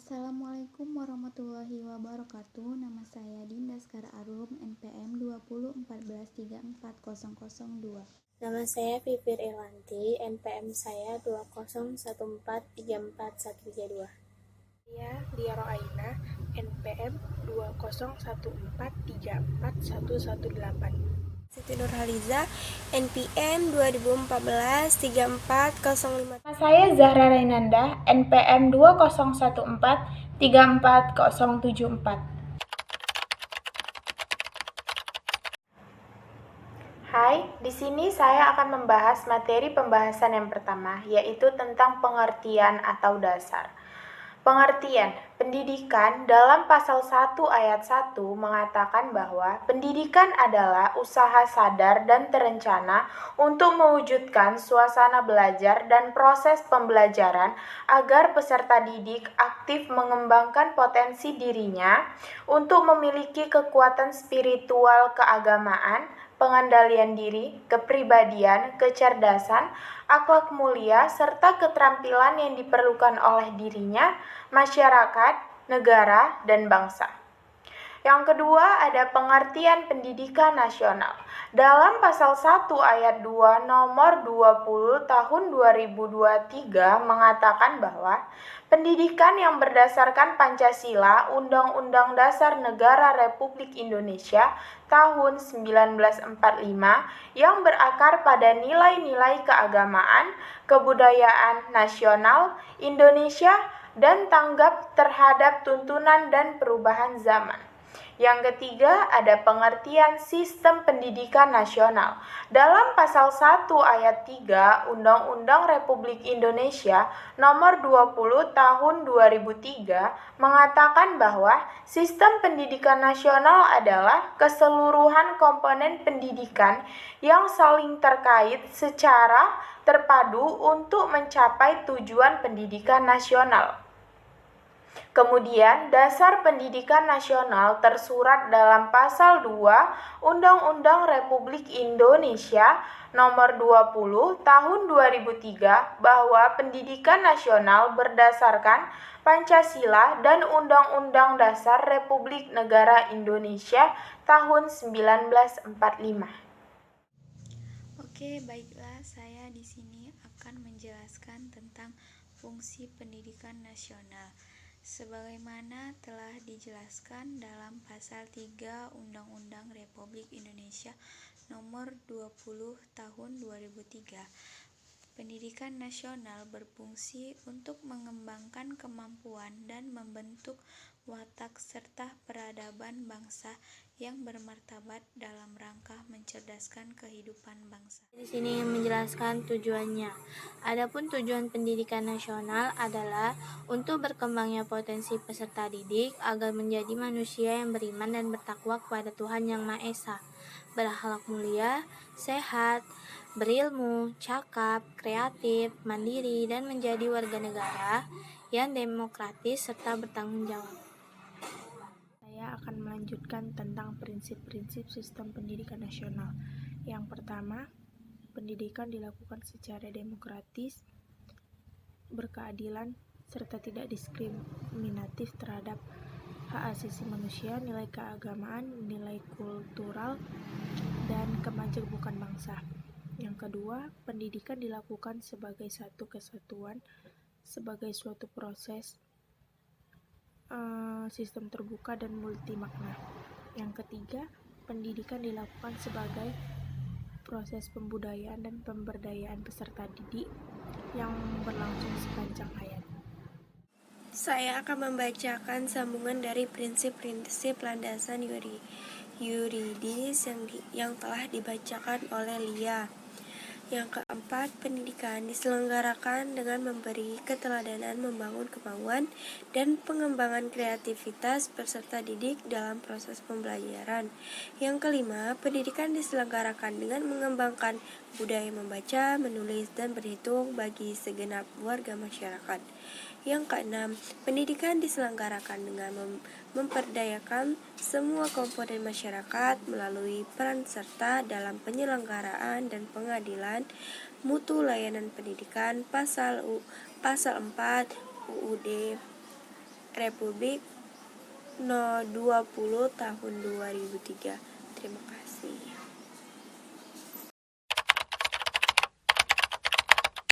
Assalamualaikum warahmatullahi wabarakatuh. Nama saya Dinda Skara Arum, NPM 2014340002. Nama saya Pipir Irwanti, NPM saya 2014343132. Saya Liaro Aina, NPM 2014344118. Siti Nurhaliza, NPM 2014-3405. Nama saya Zahra Rainanda, NPM 2014-34074. Hai, di sini saya akan membahas materi pembahasan yang pertama, yaitu tentang pengertian atau dasar. Pengertian pendidikan dalam pasal 1 ayat 1 mengatakan bahwa pendidikan adalah usaha sadar dan terencana untuk mewujudkan suasana belajar dan proses pembelajaran agar peserta didik aktif mengembangkan potensi dirinya untuk memiliki kekuatan spiritual keagamaan, pengendalian diri, kepribadian, kecerdasan, akhlak mulia, serta keterampilan yang diperlukan oleh dirinya, masyarakat, negara, dan bangsa. Yang kedua, ada pengertian pendidikan nasional. Dalam pasal 1 ayat 2 nomor 20 tahun 2023 mengatakan bahwa pendidikan yang berdasarkan Pancasila, Undang-Undang Dasar Negara Republik Indonesia tahun 1945 yang berakar pada nilai-nilai keagamaan, kebudayaan nasional Indonesia dan tanggap terhadap tuntunan dan perubahan zaman. Yang ketiga, ada pengertian sistem pendidikan nasional. Dalam pasal 1 ayat 3 Undang-Undang Republik Indonesia nomor 20 tahun 2003 mengatakan bahwa sistem pendidikan nasional adalah keseluruhan komponen pendidikan yang saling terkait secara terpadu untuk mencapai tujuan pendidikan nasional. Kemudian, dasar pendidikan nasional tersurat dalam pasal 2 Undang-Undang Republik Indonesia nomor 20 tahun 2003 bahwa pendidikan nasional berdasarkan Pancasila dan Undang-Undang Dasar Republik Negara Indonesia tahun 1945. Oke, baiklah, saya di sini akan menjelaskan tentang fungsi pendidikan nasional. Sebagaimana telah dijelaskan dalam pasal 3 Undang-Undang Republik Indonesia nomor 20 tahun 2003. Pendidikan nasional berfungsi untuk mengembangkan kemampuan dan membentuk watak serta peradaban bangsa yang bermartabat dalam rangka mencerdaskan kehidupan bangsa. Di sini ingin menjelaskan tujuannya. Adapun tujuan pendidikan nasional adalah untuk berkembangnya potensi peserta didik agar menjadi manusia yang beriman dan bertakwa kepada Tuhan Yang Maha Esa, berakhlak mulia, sehat, berilmu, cakap, kreatif, mandiri, dan menjadi warga negara yang demokratis serta bertanggung jawab. Saya akan melanjutkan tentang prinsip-prinsip sistem pendidikan nasional. Yang pertama, pendidikan dilakukan secara demokratis, berkeadilan, serta tidak diskriminatif terhadap hak asasi manusia, nilai keagamaan, nilai kultural, dan kemajemukan bangsa. Yang kedua, pendidikan dilakukan sebagai satu kesatuan, sebagai suatu proses sistem terbuka dan multi makna. Yang ketiga, pendidikan dilakukan sebagai proses pembudayaan dan pemberdayaan peserta didik yang berlangsung sepanjang hayat. Saya akan membacakan sambungan dari prinsip-prinsip landasan yuridis yang telah dibacakan oleh Lia. Yang keempat, pendidikan diselenggarakan dengan memberi keteladanan, membangun kemauan dan pengembangan kreativitas peserta didik dalam proses pembelajaran. Yang kelima, pendidikan diselenggarakan dengan mengembangkan budaya membaca, menulis, dan berhitung bagi segenap warga masyarakat. Yang keenam, pendidikan diselenggarakan dengan memperdayakan semua komponen masyarakat melalui peran serta dalam penyelenggaraan dan pengadilan mutu layanan pendidikan pasal 4 UUD Republik No. 20 tahun 2003. Terima kasih.